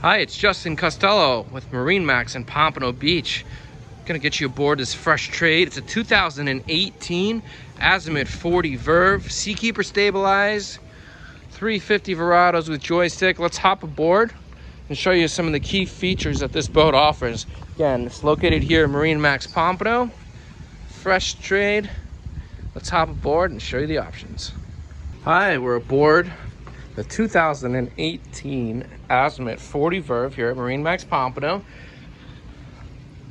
Hi, it's Justin Costello with MarineMax in Pompano Beach. Gonna get you aboard this fresh trade. It's a 2018 Azimut 40 Verve, Seakeeper stabilized, 350 Verados with joystick. Let's hop aboard and show you some of the key features that this boat offers. Again, it's located here at MarineMax Pompano. Fresh trade. Let's hop aboard and show you the options. Hi, we're aboard the 2018 Azimut 40 Verve here at MarineMax Pompano.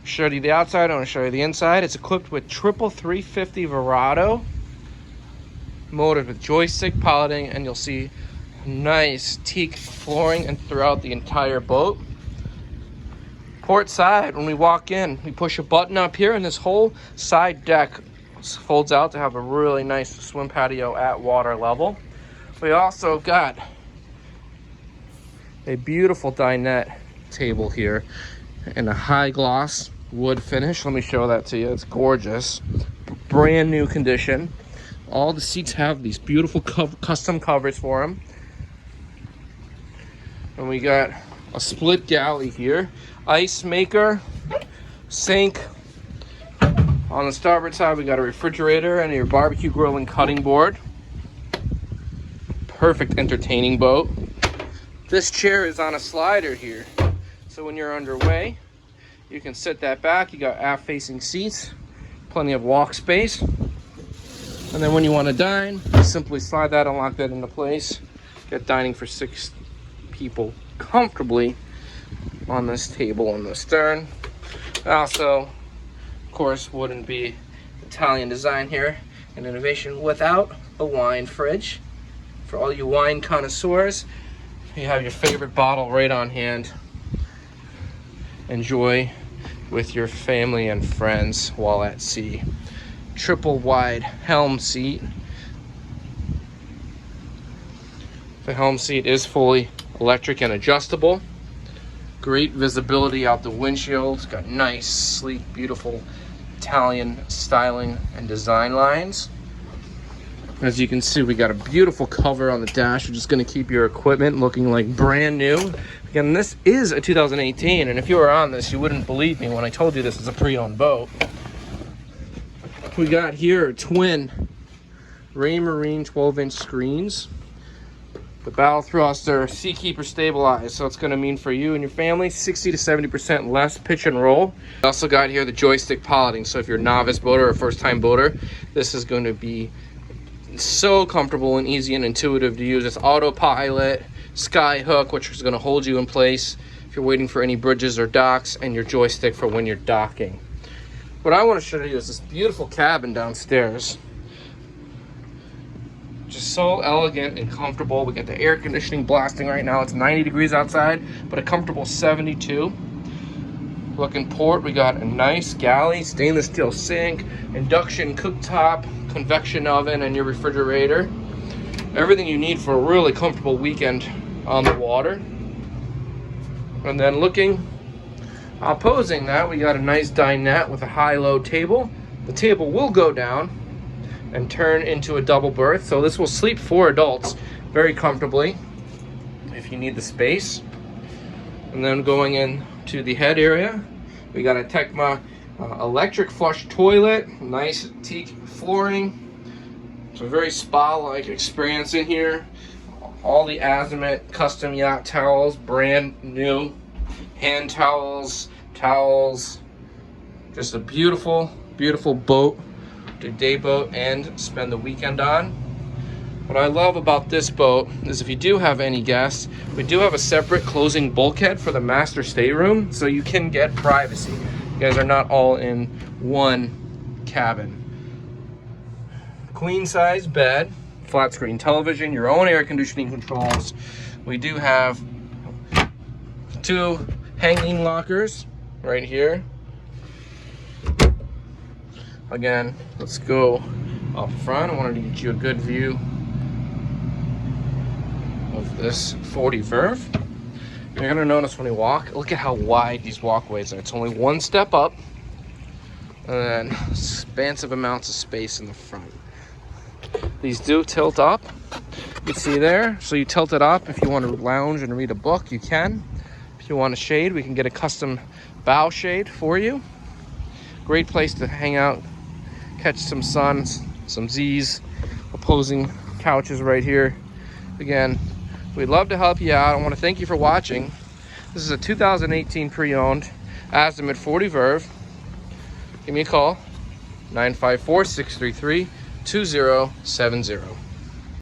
Showed you the outside, I want to show you the inside. It's equipped with triple 350 Verado, motored with joystick piloting, and you'll see nice teak flooring and throughout the entire boat. Port side, when we walk in, we push a button up here and this whole side deck folds out to have a really nice swim patio at water level. We also got a beautiful dinette table here in a high gloss wood finish. Let me show that to you. It's gorgeous. Brand new condition. All the seats have these beautiful custom covers for them. And we got a split galley here. Ice maker, sink. On the starboard side, we got a refrigerator and your barbecue grill and cutting board. Perfect entertaining boat. This chair is on a slider here, so when you're underway you can sit that back. You got aft facing seats, plenty of walk space, and then when you want to dine, you simply slide that and lock that into place. Get dining for 6 people comfortably on this table in the stern. Also, of course, wouldn't be Italian design here and innovation without a wine fridge. For all you wine connoisseurs, you have your favorite bottle right on hand. Enjoy with your family and friends while at sea. Triple wide helm seat. The helm seat is fully electric and adjustable. Great visibility out the windshield. It's got nice, sleek, beautiful Italian styling and design lines. As you can see, we got a beautiful cover on the dash, which is going to keep your equipment looking like brand new. Again, this is a 2018, and if you were on this, you wouldn't believe me when I told you this is a pre-owned boat. We got here twin Raymarine 12-inch screens. The bow thruster, Seakeeper stabilized, so it's going to mean for you and your family 60 to 70% less pitch and roll. We also got here the joystick piloting, so if you're a novice boater or first-time boater, this is going to be so comfortable and easy and intuitive to use. It's autopilot, sky hook, which is going to hold you in place if you're waiting for any bridges or docks, and your joystick for when you're docking. What I want to show you is this beautiful cabin downstairs. Just so elegant and comfortable. We got the air conditioning blasting right now. It's 90 degrees outside, but a comfortable 72. Looking port, we got a nice galley, stainless steel sink, induction cooktop, convection oven, and your refrigerator. Everything you need for a really comfortable weekend on the water. And then looking, opposing that, we got a nice dinette with a high-low table. The table will go down and turn into a double berth, so this will sleep 4 adults very comfortably if you need the space. And then going into the head area, we got a Tecma electric flush toilet, nice teak flooring. It's a very spa-like experience in here. All the Azimut custom yacht towels, brand new. Hand towels, just a beautiful, beautiful boat to day boat and spend the weekend on. What I love about this boat is if you do have any guests, we do have a separate closing bulkhead for the master stateroom, so you can get privacy. You guys are not all in one cabin. Queen size bed, flat screen television, your own air conditioning controls. We do have 2 hanging lockers right here. Again, let's go up front. I wanted to get you a good view of this 40 Verve. You're gonna notice when we walk, look at how wide these walkways are. It's only 1 step up, and then expansive amounts of space in the front. These do tilt up, you see there, so you tilt it up if you want to lounge and read a book, you can. If If you want a shade, we can get a custom bow shade for you. Great place to hang out, catch some sun, some Z's. Opposing couches right here. Again, we'd love to help you out. I want to thank you for watching. This is a 2018 pre-owned Azimut 40 Verve. Give me a call, 954-633-2070.